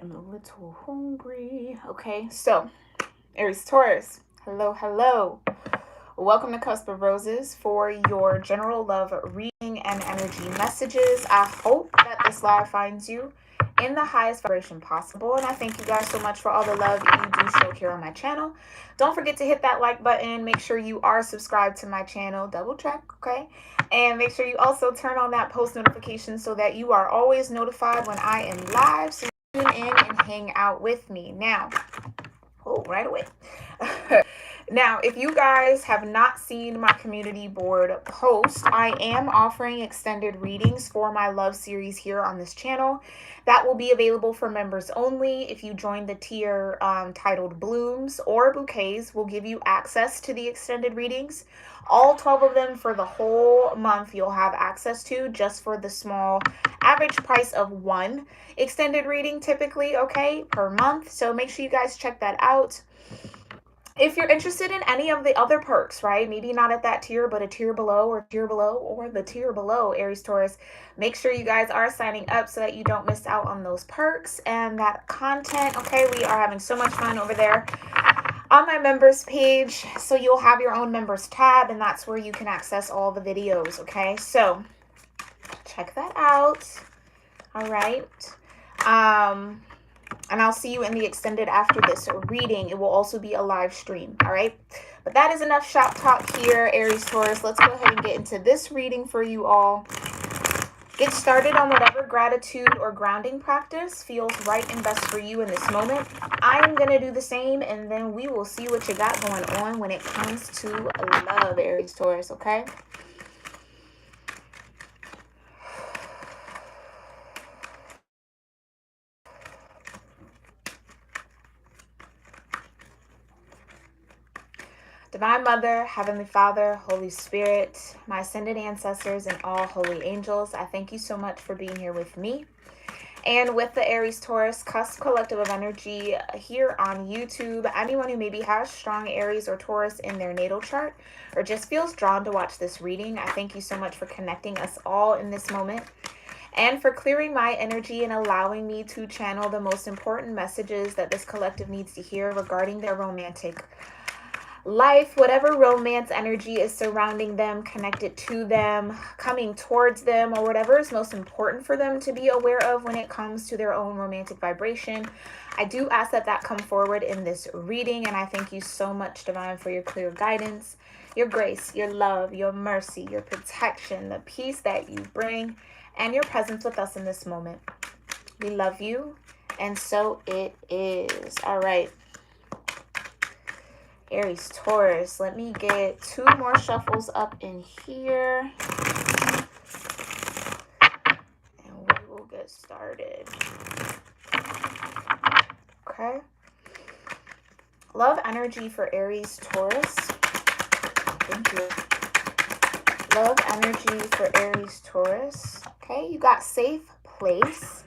am a little hungry. Okay, so Aries Taurus, hello, hello. Welcome to Cusp of Roses for your general love reading and energy messages. I hope that this live finds you in the highest vibration possible. And I thank you guys so much for all the love you do show here on my channel. Don't forget to hit that like button. Make sure you are subscribed to my channel. Double check, okay? And make sure you also turn on that post notification so that you are always notified when I am live. So tune in and hang out with me. Now, right away. Now, if you guys have not seen my community board post, I am offering extended readings for my love series here on this channel. That will be available for members only. If you join the tier titled Blooms or Bouquets, will give you access to the extended readings. All 12 of them for the whole month you'll have access to, just for the small average price of one extended reading typically, okay, per month. So make sure you guys check that out. If you're interested in any of the other perks, right, maybe not at that tier, but a tier below or the tier below, Aries Taurus, make sure you guys are signing up so that you don't miss out on those perks and that content. Okay, we are having so much fun over there on my members page. So you'll have your own members tab, and that's where you can access all the videos. Okay, so check that out. All right. And I'll see you in the extended after this reading. It will also be a live stream, all right? But that is enough shop talk here, Aries Taurus. Let's go ahead and get into this reading for you all. Get started on whatever gratitude or grounding practice feels right and best for you in this moment. I am going to do the same, and then we will see what you got going on when it comes to love, Aries Taurus, okay? Divine Mother, Heavenly Father, Holy Spirit, my ascended ancestors, and all holy angels, I thank you so much for being here with me and with the Aries Taurus Cusp Collective of Energy here on YouTube. Anyone who maybe has strong Aries or Taurus in their natal chart or just feels drawn to watch this reading, I thank you so much for connecting us all in this moment and for clearing my energy and allowing me to channel the most important messages that this collective needs to hear regarding their romantic life, whatever romance energy is surrounding them, connected to them, coming towards them, or whatever is most important for them to be aware of when it comes to their own romantic vibration. I do ask that that come forward in this reading, and I thank you so much, Divine, for your clear guidance, your grace, your love, your mercy, your protection, the peace that you bring, and your presence with us in this moment. We love you, and so it is. All right. Aries Taurus, let me get 2 more shuffles up in here and we will get started. Okay, love energy for Aries Taurus. Thank you. Love energy for Aries Taurus. Okay, you got safe place.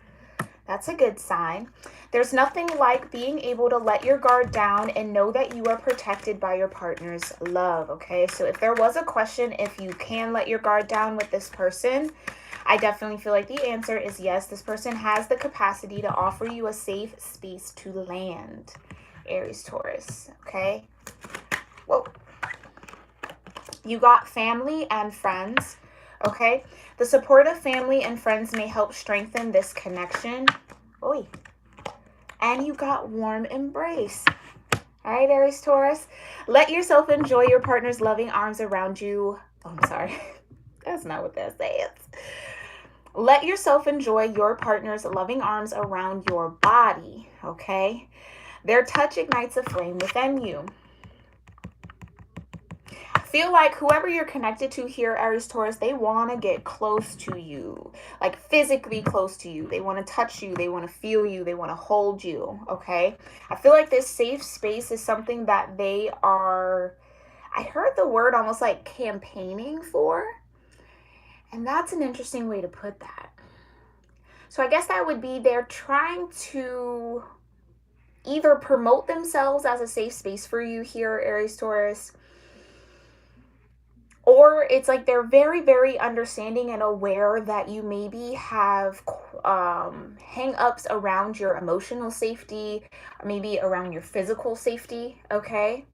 That's a good sign. There's nothing like being able to let your guard down and know that you are protected by your partner's love, okay? So if there was a question, if you can let your guard down with this person, I definitely feel like the answer is yes. This person has the capacity to offer you a safe space to land, Aries Taurus, okay? Whoa. You got family and friends, okay? The support of family and friends may help strengthen this connection. Oy. And you got warm embrace. All right, Aries Taurus. Let yourself enjoy your partner's loving arms around you. Oh, I'm sorry. That's not what that says. Let yourself enjoy your partner's loving arms around your body, okay? Their touch ignites a flame within you. Feel like whoever you're connected to here, Aries Taurus, they want to get close to you, like physically close to you. They want to touch you. They want to feel you. They want to hold you, okay? I feel like this safe space is something that they are, I heard the word almost like campaigning for, and that's an interesting way to put that. So I guess that would be they're trying to either promote themselves as a safe space for you here, Aries Taurus, or it's like they're very, very understanding and aware that you maybe have hang-ups around your emotional safety, maybe around your physical safety, okay?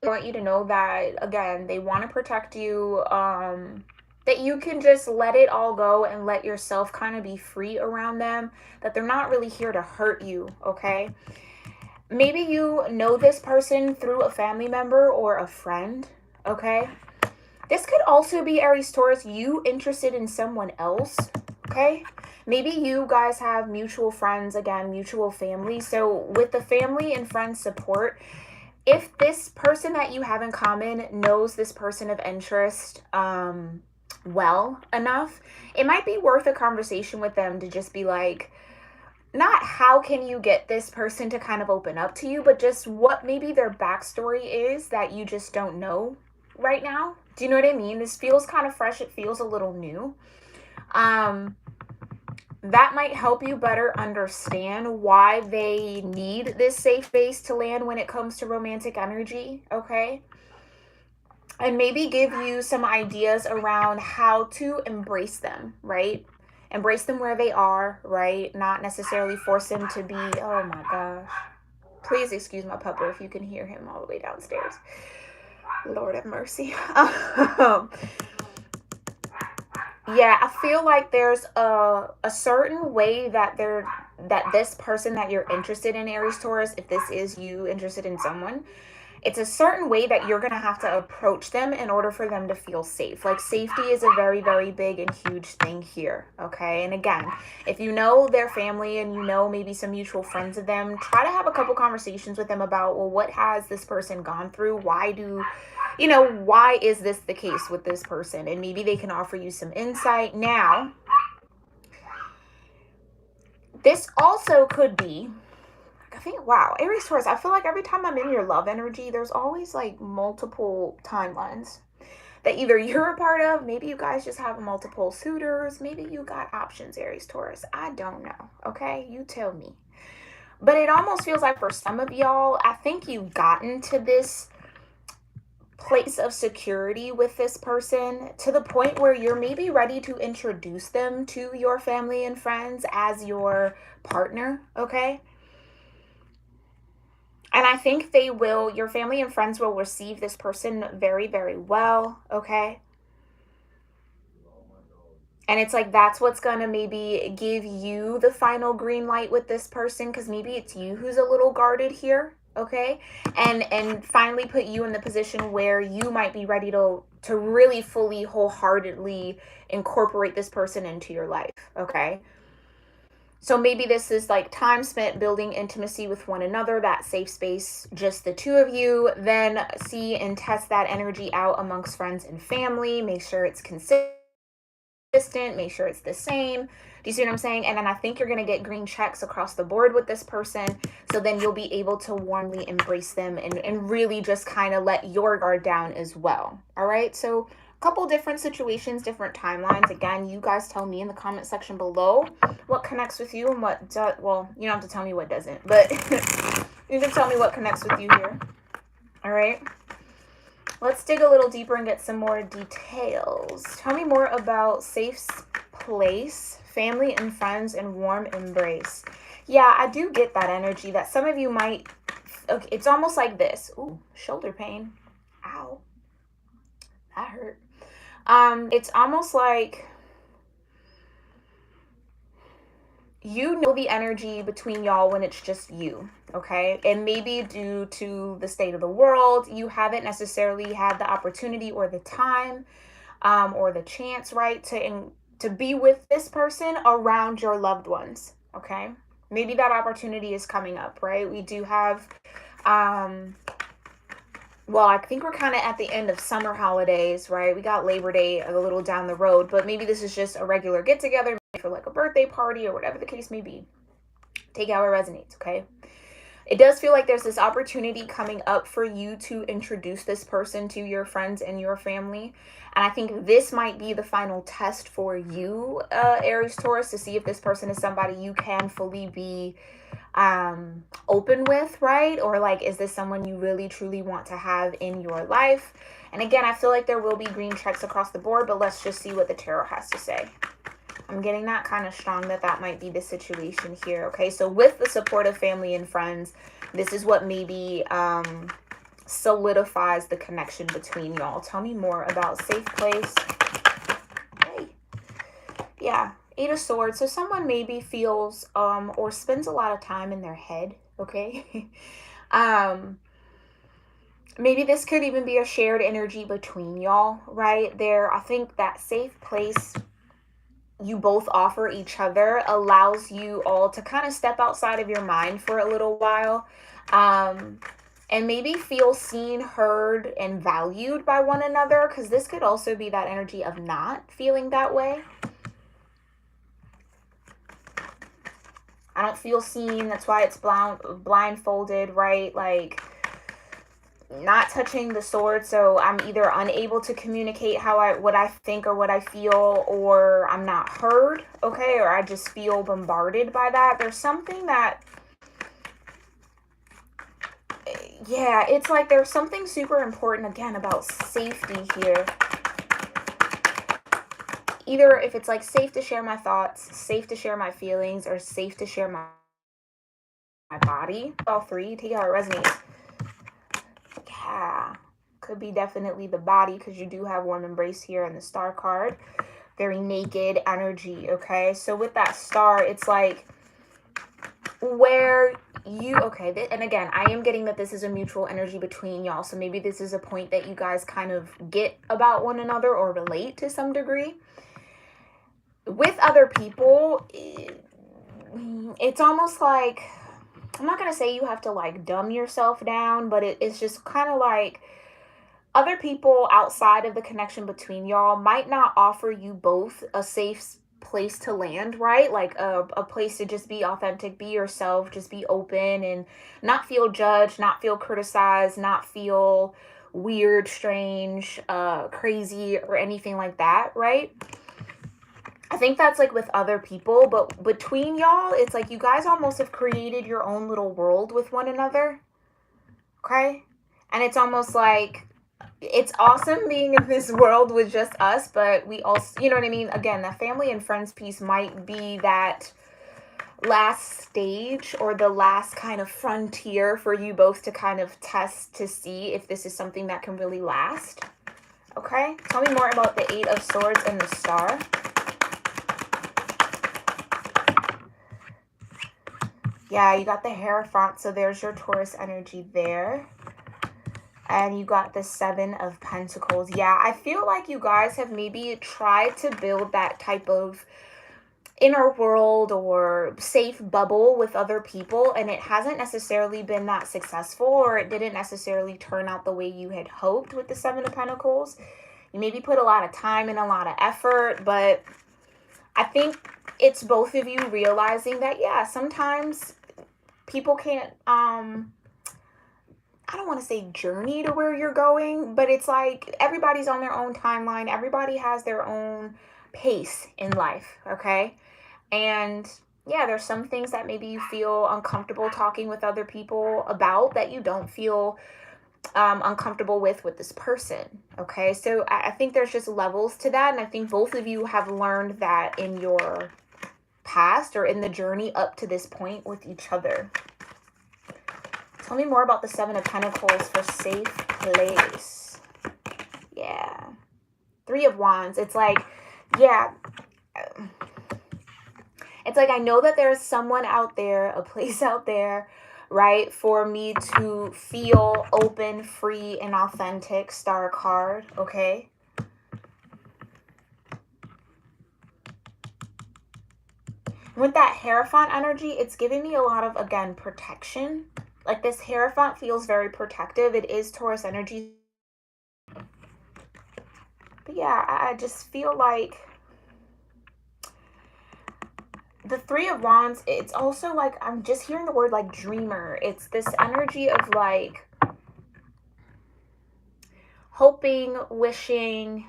I want you to know that, again, they want to protect you, that you can just let it all go and let yourself kind of be free around them, that they're not really here to hurt you, okay? Maybe you know this person through a family member or a friend, okay? This could also be, Aries Taurus, you interested in someone else, okay? Maybe you guys have mutual friends, again, mutual family. So with the family and friend support, if this person that you have in common knows this person of interest well enough, it might be worth a conversation with them to just be like, not how can you get this person to kind of open up to you, but just what maybe their backstory is that you just don't know right now. Do you know what I mean? This feels kind of fresh. It feels a little new. That might help you better understand why they need this safe space to land when it comes to romantic energy, okay? And maybe give you some ideas around how to embrace them, right? Embrace them where they are, right? Not necessarily force them to be, oh my gosh. Please excuse my pupper if you can hear him all the way downstairs. Lord have mercy. Yeah, I feel like there's a certain way that this person that you're interested in, Aries Taurus, if this is you interested in someone, it's a certain way that you're going to have to approach them in order for them to feel safe. Like, safety is a very, very big and huge thing here, okay? And again, if you know their family and you know maybe some mutual friends of them, try to have a couple conversations with them about, well, what has this person gone through? Why is this the case with this person? And maybe they can offer you some insight. Now, this also could be, I think, wow, Aries Taurus, I feel like every time I'm in your love energy, there's always like multiple timelines that either you're a part of, maybe you guys just have multiple suitors, maybe you got options, Aries Taurus. I don't know, okay? You tell me. But it almost feels like for some of y'all, I think you've gotten to this place of security with this person to the point where you're maybe ready to introduce them to your family and friends as your partner, okay? And I think your family and friends will receive this person very, very well, okay? And it's like that's what's going to maybe give you the final green light with this person, because maybe it's you who's a little guarded here, okay? And finally put you in the position where you might be ready to really fully, wholeheartedly incorporate this person into your life, okay? So maybe this is like time spent building intimacy with one another, that safe space, just the two of you. Then see and test that energy out amongst friends and family. Make sure it's consistent. Make sure it's the same. Do you see what I'm saying? And then I think you're going to get green checks across the board with this person. So then you'll be able to warmly embrace them and really just kind of let your guard down as well. All right. So couple different situations, different timelines. Again, you guys tell me in the comment section below what connects with you and what well, you don't have to tell me what doesn't, but you can tell me what connects with you here. All right, let's dig a little deeper and get some more details. Tell me more about safe place, family and friends, and warm embrace. Yeah, I do get that energy that some of you might, okay, it's almost like this. Ooh, shoulder pain. Ow, that hurt. It's almost like you know the energy between y'all when it's just you, okay? And maybe due to the state of the world, you haven't necessarily had the opportunity or the time or the chance, right, to be with this person around your loved ones, okay? Maybe that opportunity is coming up, right? We do have well, I think we're kind of at the end of summer holidays, right? We got Labor Day a little down the road, but maybe this is just a regular get-together for like a birthday party or whatever the case may be. Take how it resonates, okay? It does feel like there's this opportunity coming up for you to introduce this person to your friends and your family. And I think this might be the final test for you, Aries Taurus, to see if this person is somebody you can fully be open with, right? Or like, is this someone you really truly want to have in your life? And again, I feel like there will be green checks across the board, but let's just see what the tarot has to say. I'm getting that kind of strong that might be the situation here. Okay, so with the support of family and friends, this is what maybe solidifies the connection between y'all. Tell me more about safe place. Hey. Yeah, 8 of Swords. So someone maybe feels or spends a lot of time in their head. Okay. Maybe this could even be a shared energy between y'all, right? There, I think that safe place you both offer each other allows you all to kind of step outside of your mind for a little while, and maybe feel seen, heard, and valued by one another, because this could also be that energy of not feeling that way. I don't feel seen, that's why it's blindfolded, right? Like, not touching the sword, so I'm either unable to communicate what I think or what I feel, or I'm not heard, okay, or I just feel bombarded by that. There's something that, yeah, it's like there's something super important again about safety here. Either if it's like safe to share my thoughts, safe to share my feelings, or safe to share my body. All three, take it how it resonates. Yeah, could be definitely the body, because you do have warm embrace here in the star card. Very naked energy, okay? So with that star, it's like where you, okay, and again, I am getting that this is a mutual energy between y'all. So maybe this is a point that you guys kind of get about one another or relate to some degree. With other people, it's almost like, I'm not going to say you have to like dumb yourself down, but it's just kind of like other people outside of the connection between y'all might not offer you both a safe place to land, right? Like a place to just be authentic, be yourself, just be open and not feel judged, not feel criticized, not feel weird, strange, crazy, or anything like that, right? I think that's like with other people, but between y'all, it's like you guys almost have created your own little world with one another, okay? And it's almost like it's awesome being in this world with just us, but we also, you know what I mean? Again, the family and friends piece might be that last stage or the last kind of frontier for you both to kind of test to see if this is something that can really last. Okay? Tell me more about the 8 of Swords and the Star. Yeah, you got the Hierophant, so there's your Taurus energy there. And you got the 7 of Pentacles. Yeah, I feel like you guys have maybe tried to build that type of inner world or safe bubble with other people, and it hasn't necessarily been that successful, or it didn't necessarily turn out the way you had hoped with the 7 of Pentacles. You maybe put a lot of time and a lot of effort, but I think it's both of you realizing that, yeah, sometimes people can't, I don't want to say journey to where you're going, but it's like everybody's on their own timeline. Everybody has their own pace in life, okay? And yeah, there's some things that maybe you feel uncomfortable talking with other people about that you don't feel uncomfortable with this person, okay? So I think there's just levels to that, and I think both of you have learned that in your past or in the journey up to this point with each other. Tell me more about the 7 of Pentacles for safe place. Yeah. 3 of Wands. It's like, yeah. It's like, I know that there's someone out there, a place out there, right, for me to feel open, free, and authentic. Star card, okay? With that Hierophant energy, it's giving me a lot of, again, protection. Like, this Hierophant feels very protective. It is Taurus energy. But yeah, I just feel like the 3 of Wands, it's also like, I'm just hearing the word like dreamer. It's this energy of like hoping, wishing.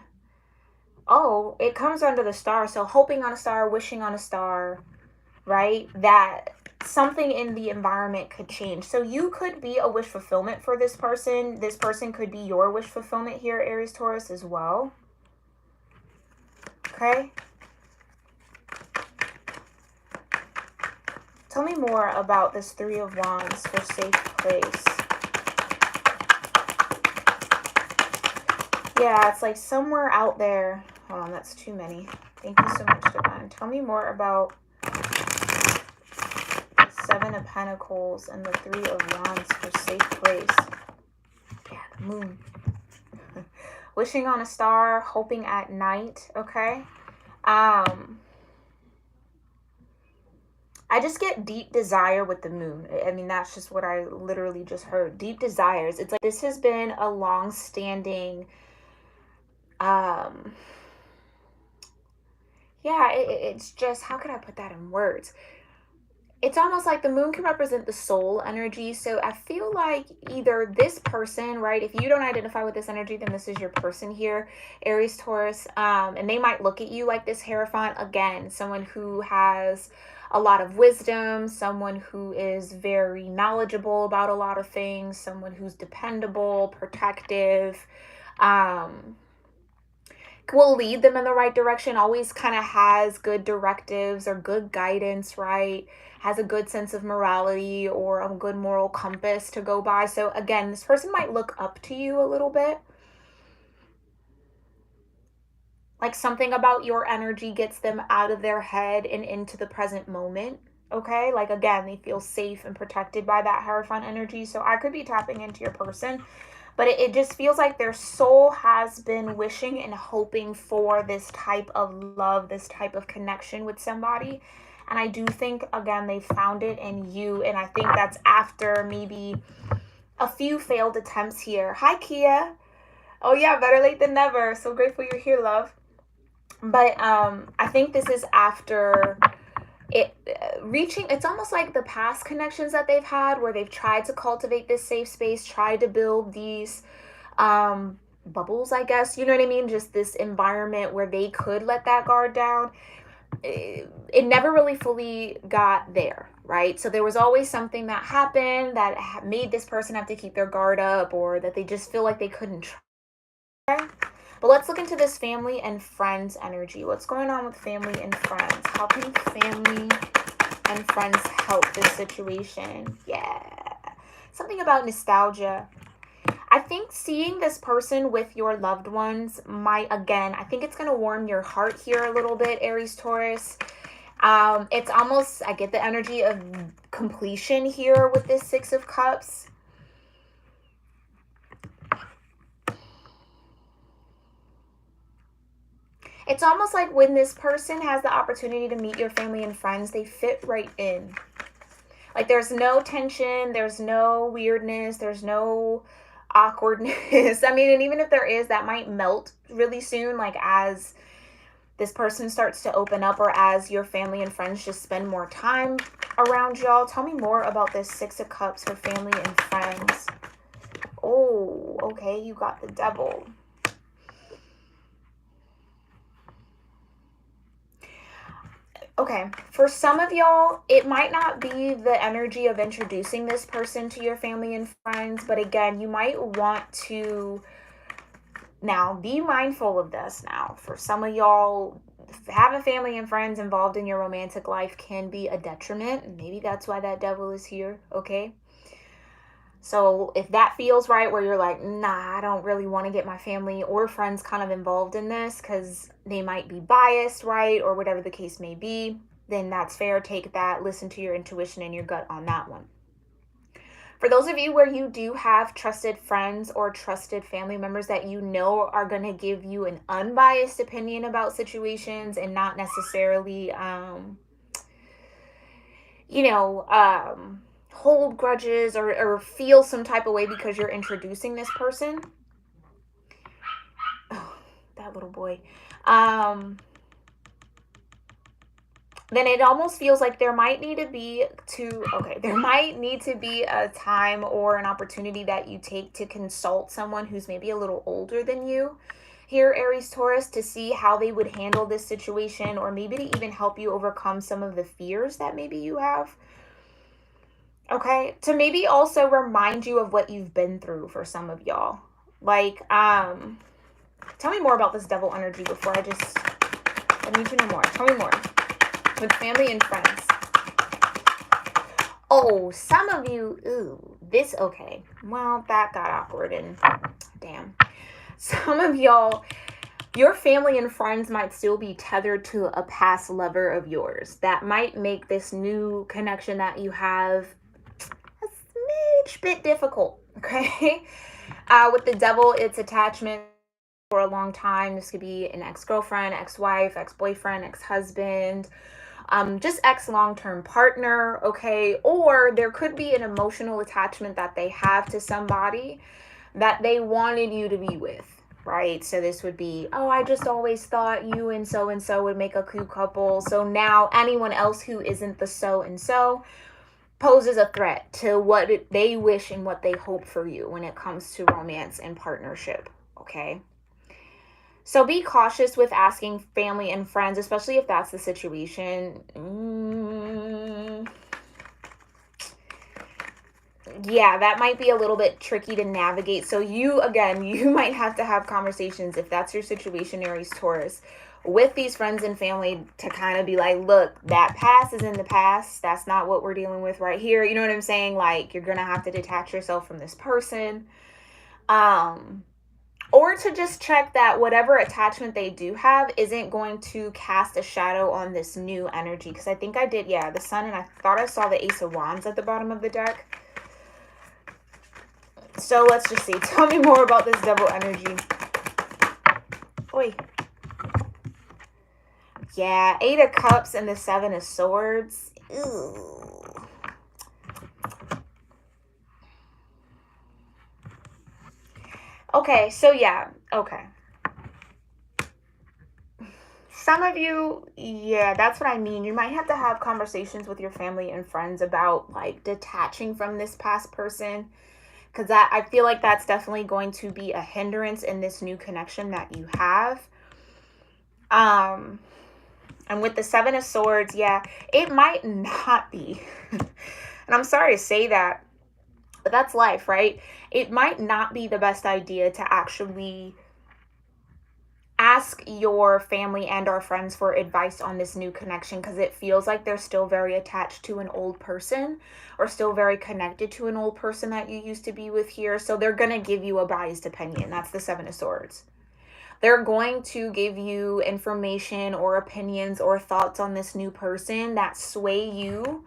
Oh, it comes under the star. So hoping on a star, wishing on a star, right? That something in the environment could change. So you could be a wish fulfillment for this person. This person could be your wish fulfillment here, Aries, Taurus, as well. Okay. Tell me more about this Three of Wands for safe place. Yeah, it's like somewhere out there. Hold on, that's too many. Thank you so much, Divine. Tell me more about the Seven of Pentacles and the Three of Wands for safe place. Yeah, the moon. Wishing on a star, hoping at night, okay? I just get deep desire with the moon. I mean, that's just what I literally just heard. Deep desires. It's like this has been a long-standing, yeah, it's just, how could I put that in words? It's almost like the moon can represent the soul energy. So I feel like either this person, right? If you don't identify with this energy, then this is your person here, Aries, Taurus. And they might look at you like this Hierophant. Again, someone who has a lot of wisdom, someone who is very knowledgeable about a lot of things, someone who's dependable, protective, will lead them in the right direction, always kind of has good directives or good guidance, right? Has a good sense of morality or a good moral compass to go by. So again, this person might look up to you a little bit. Like something about your energy gets them out of their head and into the present moment. Okay, like again, they feel safe and protected by that Hierophant energy. So I could be tapping into your person, but it just feels like their soul has been wishing and hoping for this type of love, this type of connection with somebody. And I do think, again, they found it in you. And I think that's after maybe a few failed attempts here. Hi, Kia. Oh, yeah, better late than never. So grateful you're here, love. But I think this is after it reaching, it's almost like the past connections that they've had where they've tried to cultivate this safe space, tried to build these bubbles, I guess, you know what I mean? Just this environment where they could let that guard down. It never really fully got there, right? So there was always something that happened that made this person have to keep their guard up, or that they just feel like they couldn't try. Okay? But let's look into this family and friends energy. What's going on with family and friends? How can family and friends help this situation? Yeah. Something about nostalgia. I think seeing this person with your loved ones might, again, I think it's going to warm your heart here a little bit, Aries, Taurus. It's almost, I get the energy of completion here with this Six of Cups. It's almost like when this person has the opportunity to meet your family and friends, they fit right in. Like there's no tension, there's no weirdness, there's no awkwardness. I mean, and even if there is, that might melt really soon, like as this person starts to open up or as your family and friends just spend more time around y'all. Tell me more about this Six of Cups for family and friends. Oh, okay, you got the Devil. Okay, for some of y'all, it might not be the energy of introducing this person to your family and friends, but again, you might want to now be mindful of this now. For some of y'all, having family and friends involved in your romantic life can be a detriment, and maybe that's why that Devil is here, okay? So if that feels right, where you're like, nah, I don't really want to get my family or friends kind of involved in this because they might be biased, right? Or whatever the case may be, then that's fair. Take that, listen to your intuition and your gut on that one. For those of you where you do have trusted friends or trusted family members that you know are going to give you an unbiased opinion about situations and not necessarily, hold grudges or feel some type of way because you're introducing this person. Oh, that little boy. Then it almost feels like there might need to be a time or an opportunity that you take to consult someone who's maybe a little older than you here, Aries, Taurus, to see how they would handle this situation, or maybe to even help you overcome some of the fears that maybe you have. Okay, to maybe also remind you of what you've been through for some of y'all. Like, tell me more about this devil energy before I need to know more. Tell me more. With family and friends. Oh, some of you, ooh, this, okay. Well, that got awkward and damn. Some of y'all, your family and friends might still be tethered to a past lover of yours. That might make this new connection that you have a smidge bit difficult, okay? With the devil, it's attachment for a long time. This could be an ex-girlfriend, ex-wife, ex-boyfriend, ex-husband, just ex long-term partner, okay? Or there could be an emotional attachment that they have to somebody that they wanted you to be with, right? So this would be, oh, I just always thought you and so would make a cute couple. So now anyone else who isn't the so and so poses a threat to what they wish and what they hope for you when it comes to romance and partnership, okay? So be cautious with asking family and friends, especially if that's the situation. Yeah, that might be a little bit tricky to navigate. So you might have to have conversations if that's your situation, Aries Taurus, with these friends and family to kind of be like, look, that past is in the past. That's not what we're dealing with right here. You know what I'm saying? Like, you're going to have to detach yourself from this person. Or to just check that whatever attachment they do have isn't going to cast a shadow on this new energy. Because I think I did, yeah, the sun, and I thought I saw the Ace of Wands at the bottom of the deck. So let's just see. Tell me more about this devil energy. Oi. Yeah, 8 of Cups and the 7 of Swords. Ew. Okay, so yeah, okay. Some of you, yeah, that's what I mean. You might have to have conversations with your family and friends about like detaching from this past person, because I feel like that's definitely going to be a hindrance in this new connection that you have. And with the 7 of Swords, yeah, it might not be. And I'm sorry to say that, but that's life, right? It might not be the best idea to actually ask your family and our friends for advice on this new connection, because it feels like they're still very attached to an old person or still very connected to an old person that you used to be with here. So they're going to give you a biased opinion. That's the 7 of Swords. They're going to give you information or opinions or thoughts on this new person that sway you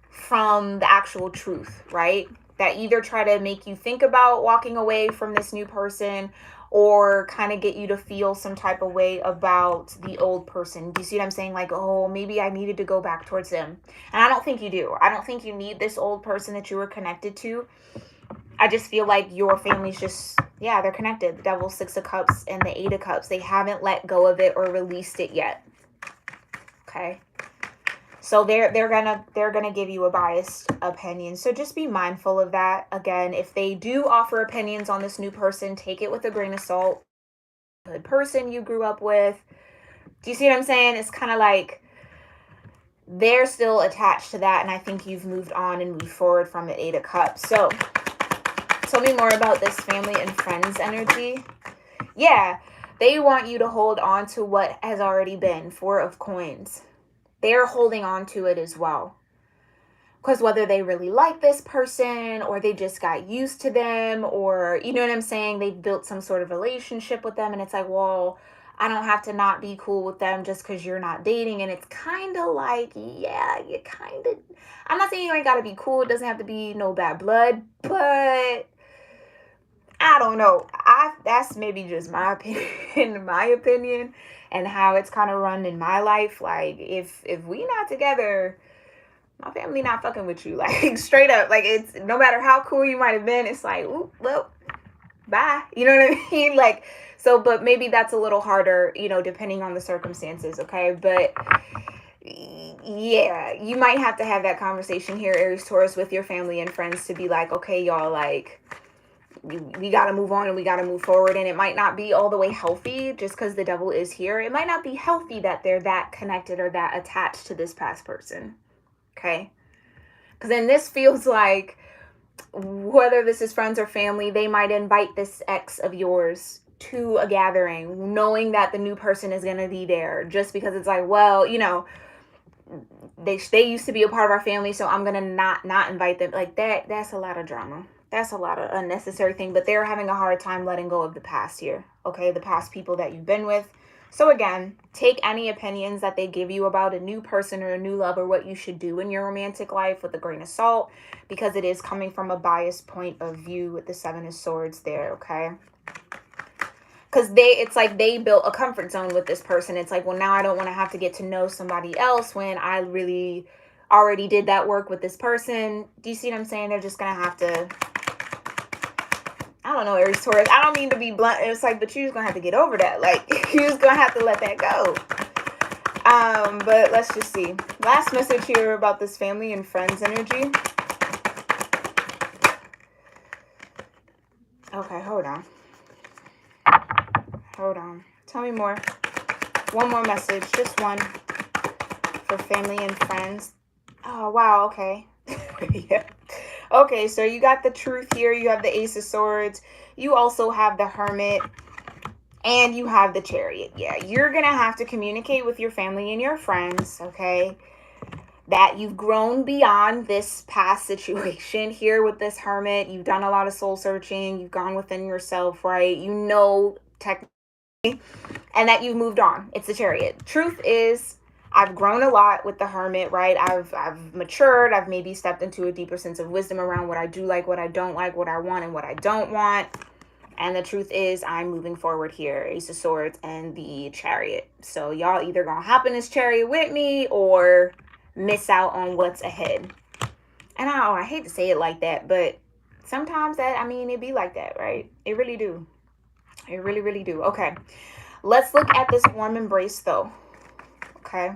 from the actual truth, right? That either try to make you think about walking away from this new person or kind of get you to feel some type of way about the old person. Do you see what I'm saying? Like, oh, maybe I needed to go back towards them. And I don't think you do. I don't think you need this old person that you were connected to. I just feel like your family's just, yeah, they're connected. The Devil, 6 of Cups, and the 8 of Cups. They haven't let go of it or released it yet. Okay. So they're gonna give you a biased opinion. So just be mindful of that. Again, if they do offer opinions on this new person, take it with a grain of salt. Good person you grew up with. Do you see what I'm saying? It's kind of like they're still attached to that, and I think you've moved on and moved forward from the 8 of Cups. So tell me more about this family and friends energy. Yeah, they want you to hold on to what has already been. 4 of Coins. They're holding on to it as well. Because whether they really like this person or they just got used to them, or, you know what I'm saying, they've built some sort of relationship with them, and it's like, well, I don't have to not be cool with them just because you're not dating. And it's kind of like, yeah, you kind of, I'm not saying you ain't got to be cool. It doesn't have to be no bad blood, but I don't know. That's maybe just my opinion, and how it's kind of run in my life. Like, if we not together, my family not fucking with you. Like, straight up. Like, it's no matter how cool you might have been, it's like, ooh, well, bye. You know what I mean? Like, so, but maybe that's a little harder, depending on the circumstances, okay? But yeah, you might have to have that conversation here, Aries Taurus, with your family and friends to be like, okay, y'all, like, we got to move on and we got to move forward. And it might not be all the way healthy just because the devil is here. It might not be healthy that they're that connected or that attached to this past person. Okay. Because then this feels like, whether this is friends or family, they might invite this ex of yours to a gathering, knowing that the new person is going to be there, just because it's like, well, you know, they used to be a part of our family, so I'm gonna not invite them. Like that's a lot of drama. That's a lot of unnecessary thing. But they're having a hard time letting go of the past here. Okay, the past people that you've been with. So again, take any opinions that they give you about a new person or a new love or what you should do in your romantic life with a grain of salt, because it is coming from a biased point of view with the Seven of Swords there, okay? Because it's like they built a comfort zone with this person. It's like, well, now I don't want to have to get to know somebody else when I really already did that work with this person. Do you see what I'm saying? They're just going to have to, I don't know, Aries, Taurus. I don't mean to be blunt. It's like, but you're just going to have to get over that. Like, you're just going to have to let that go. But let's just see. Last message here about this family and friends energy. Okay, hold on. Hold on. Tell me more. One more message. Just one. For family and friends. Oh, wow. Okay. Yeah. Okay, so you got the Truth here. You have the Ace of Swords. You also have the Hermit. And you have the Chariot. Yeah, you're going to have to communicate with your family and your friends, okay, that you've grown beyond this past situation here with this Hermit. You've done a lot of soul searching. You've gone within yourself, right? You know, technically, and that you've moved on. It's the Chariot. Truth is, I've grown a lot with the Hermit, right? I've matured. I've maybe stepped into a deeper sense of wisdom around what I do like, what I don't like, what I want and what I don't want. And the truth is, I'm moving forward here. Ace of Swords and the Chariot. So y'all either gonna hop in this chariot with me or miss out on what's ahead. And I hate to say it like that, but sometimes it be like that, right? It really do. It really, really do. Okay. Let's look at this warm embrace though. Okay.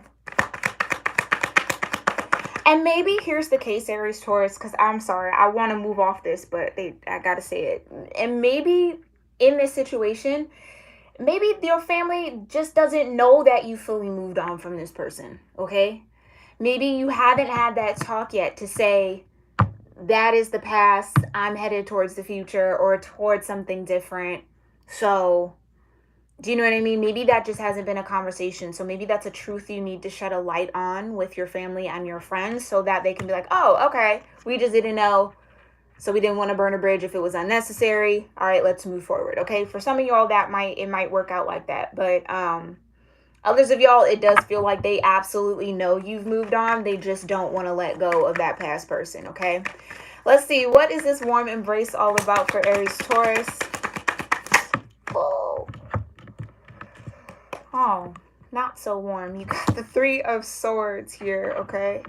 And maybe here's the case, Aries, Taurus, because I'm sorry, I want to move off this, but I gotta say it. And maybe in this situation, maybe your family just doesn't know that you fully moved on from this person, okay? Maybe you haven't had that talk yet to say, that is the past, I'm headed towards the future or towards something different. So, do you know what I mean? Maybe that just hasn't been a conversation. So maybe that's a truth you need to shed a light on with your family and your friends so that they can be like, oh, okay, we just didn't know. So we didn't want to burn a bridge if it was unnecessary. All right, let's move forward. Okay, for some of y'all, it might work out like that. But others of y'all, it does feel like they absolutely know you've moved on. They just don't want to let go of that past person. Okay, let's see. What is this warm embrace all about for Aries, Taurus? Oh, not so warm. You got the Three of Swords here, okay?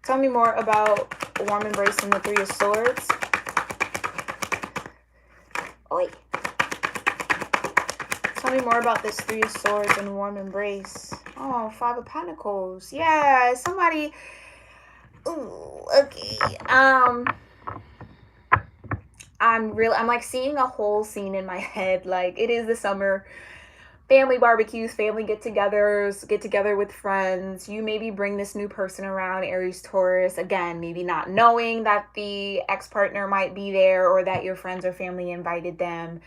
Tell me more about warm embrace and the Three of Swords. Oi. Tell me more about this Three of Swords and warm embrace. Oh, Five of Pentacles. Yeah, somebody. Ooh, okay. I'm like seeing a whole scene in my head. Like, it is the summer. Family barbecues, family get-togethers, get together with friends. You maybe bring this new person around, Aries, Taurus. Again, maybe not knowing that the ex-partner might be there or that your friends or family invited them.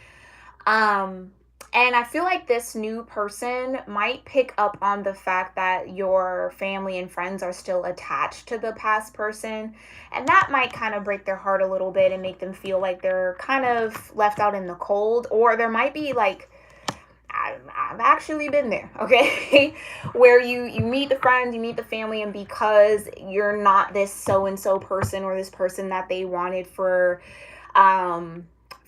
And I feel like this new person might pick up on the fact that your family and friends are still attached to the past person. And that might kind of break their heart a little bit and make them feel like they're kind of left out in the cold. Or there might be like, I've actually been there, okay? Where you meet the friends, you meet the family, and because you're not this so-and-so person or this person that they wanted for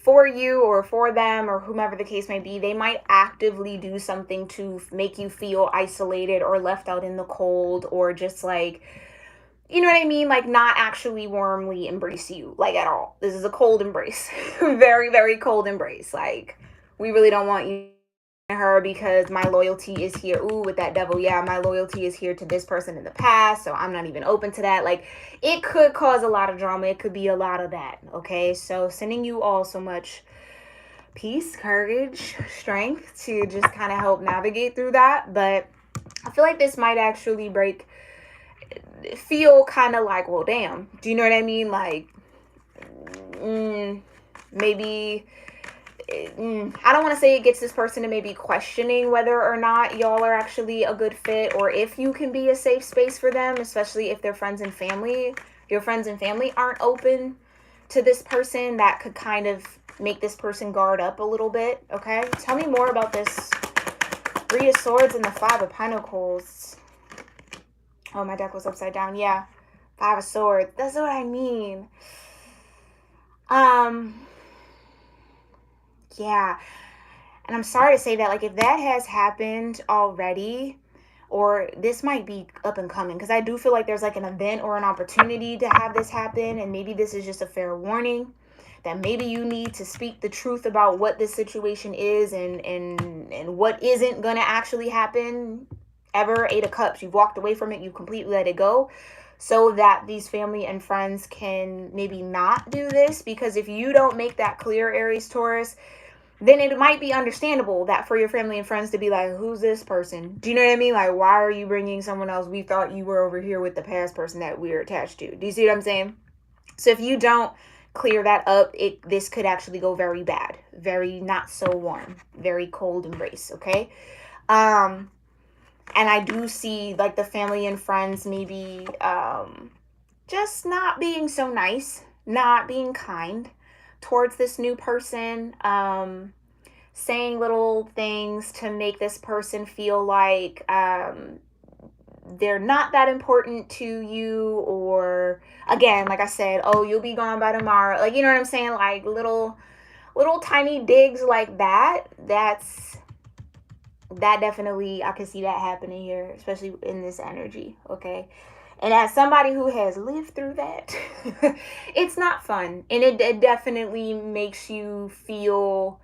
you or for them or whomever the case may be, they might actively do something to make you feel isolated or left out in the cold, or just like, you know what I mean? Like, not actually warmly embrace you, like, at all. This is a cold embrace. Very, very cold embrace. Like, we really don't want you her because my loyalty is here. Ooh, with that devil. Yeah, my loyalty is here to this person in the past, so I'm not even open to that. Like, it could cause a lot of drama. It could be a lot of that, okay? So sending you all so much peace, courage, strength to just kind of help navigate through that. But I feel like this might actually break feel kind of like, well, damn, do you know what I mean? Like, maybe, I don't want to say it gets this person to maybe questioning whether or not y'all are actually a good fit, or if you can be a safe space for them, especially if their friends and family, your friends and family aren't open to this person. That could kind of make this person guard up a little bit. Okay, tell me more about this Three of Swords and the Five of Pentacles. Oh, my deck was upside down. Yeah, Five of Swords. That's what I mean. Yeah. And I'm sorry to say that, like, if that has happened already, or this might be up and coming, because I do feel like there's like an event or an opportunity to have this happen, and maybe this is just a fair warning that maybe you need to speak the truth about what this situation is, and what isn't going to actually happen ever. Eight of Cups, you've walked away from it, you completely let it go, so that these family and friends can maybe not do this. Because if you don't make that clear, Aries, Taurus, then it might be understandable that for your family and friends to be like, who's this person? Do you know what I mean? Like, why are you bringing someone else? We thought you were over here with the past person that we're attached to. Do you see what I'm saying? So if you don't clear that up, this could actually go very bad, very not so warm, very cold embrace. Okay. And I do see like the family and friends maybe just not being so nice, not being kind towards this new person, saying little things to make this person feel like they're not that important to you, or again, like I said, oh, you'll be gone by tomorrow, like, you know what I'm saying, like little tiny digs like that. That definitely, I can see that happening here, especially in this energy. Okay. And as somebody who has lived through that, it's not fun. And it definitely makes you feel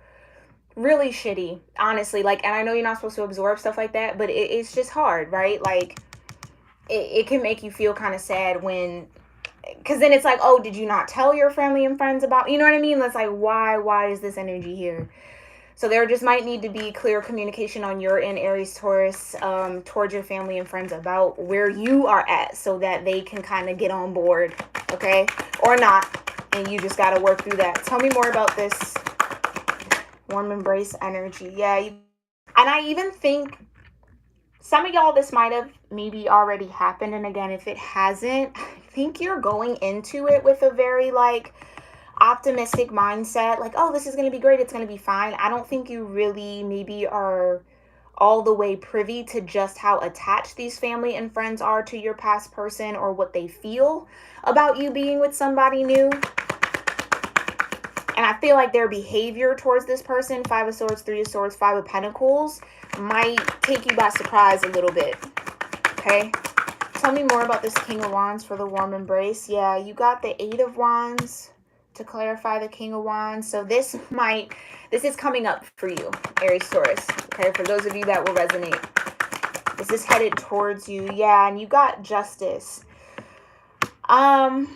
really shitty, honestly. Like, and I know you're not supposed to absorb stuff like that, but it's just hard, right? Like, it can make you feel kind of sad when, because then it's like, oh, did you not tell your family and friends about, you know what I mean? That's like, why is this energy here? So there just might need to be clear communication on your end, Aries, Taurus, towards your family and friends about where you are at, so that they can kind of get on board, okay? Or not, and you just got to work through that. Tell me more about this warm embrace energy. Yeah, and I even think some of y'all, this might have maybe already happened. And again, if it hasn't, I think you're going into it with a very like optimistic mindset, like, oh, this is going to be great, it's going to be fine. I don't think you really maybe are all the way privy to just how attached these family and friends are to your past person, or what they feel about you being with somebody new. And I feel like their behavior towards this person, Five of Swords, Three of Swords, Five of Pentacles, might take you by surprise a little bit. Okay. Tell me more about this King of Wands for the warm embrace. Yeah, you got the Eight of Wands to clarify the King of Wands. So this is coming up for you, Aries, Taurus. Okay, for those of you that will resonate. This is headed towards you. Yeah, and you got Justice. And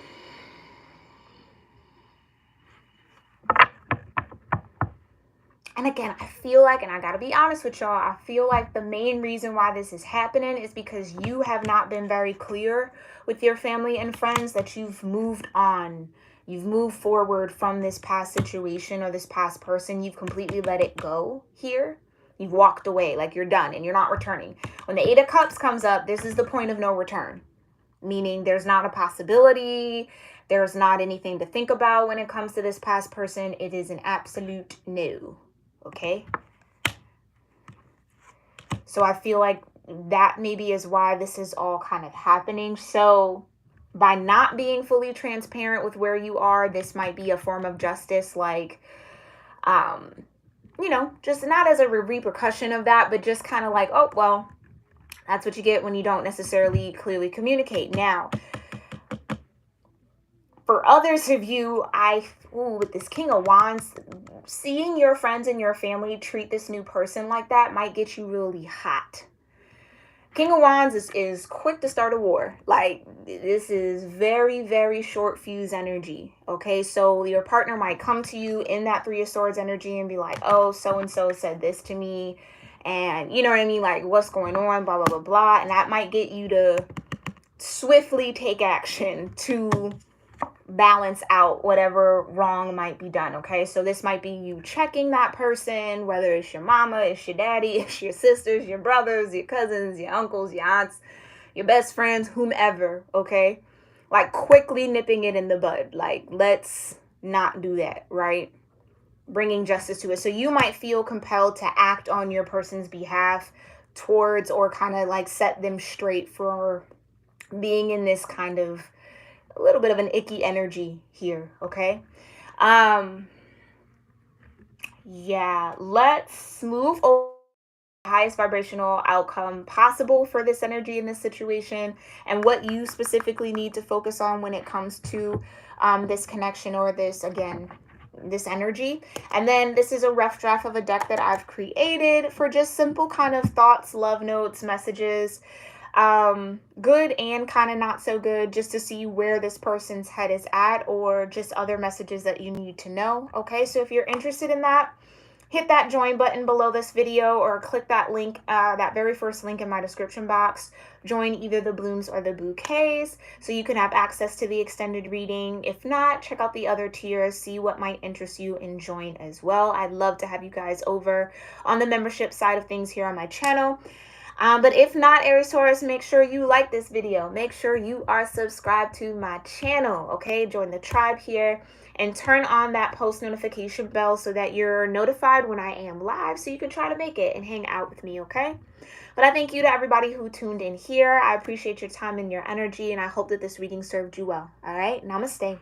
again, I feel like, and I gotta be honest with y'all, I feel like the main reason why this is happening is because you have not been very clear with your family and friends that you've moved on. You've moved forward from this past situation or this past person. You've completely let it go here. You've walked away, like you're done and you're not returning. When the Eight of Cups comes up, this is the point of no return. Meaning there's not a possibility. There's not anything to think about when it comes to this past person. It is an absolute no. Okay. So I feel like that maybe is why this is all kind of happening. So by not being fully transparent with where you are, this might be a form of justice, like, you know, just not as a repercussion of that, but just kind of like, oh, well, that's what you get when you don't necessarily clearly communicate. Now, for others of you, with this King of Wands, seeing your friends and your family treat this new person like that might get you really hot. King of Wands is quick to start a war. Like, this is very, very short fuse energy. Okay, so your partner might come to you in that Three of Swords energy and be like, oh, so-and-so said this to me. And you know what I mean? Like, what's going on? Blah, blah, blah, blah. And that might get you to swiftly take action to balance out whatever wrong might be done. Okay, so this might be you checking that person, whether it's your mama, it's your daddy, it's your sisters, your brothers, your cousins, your uncles, your aunts, your best friends, whomever. Okay, like quickly nipping it in the bud. Like, let's not do that, right? Bringing justice to it. So you might feel compelled to act on your person's behalf towards, or kind of like set them straight for being in this kind of a little bit of an icky energy here. Okay, yeah, let's move over the highest vibrational outcome possible for this energy in this situation, and what you specifically need to focus on when it comes to this connection, or this, again, this energy. And then this is a rough draft of a deck that I've created for just simple kind of thoughts, love notes, messages, good and kind of not so good, just to see where this person's head is at, or just other messages that you need to know. Okay, so if you're interested in that, hit that join button below this video, or click that link, that very first link in my description box. Join either the blooms or the bouquets, so you can have access to the extended reading. If not, check out the other tiers, see what might interest you, and join as well. I'd love to have you guys over on the membership side of things here on my channel. But if not, Aries Taurus, make sure you like this video. Make sure you are subscribed to my channel, okay? Join the tribe here and turn on that post notification bell so that you're notified when I am live, so you can try to make it and hang out with me, okay? But I thank you to everybody who tuned in here. I appreciate your time and your energy, and I hope that this reading served you well. All right? Namaste.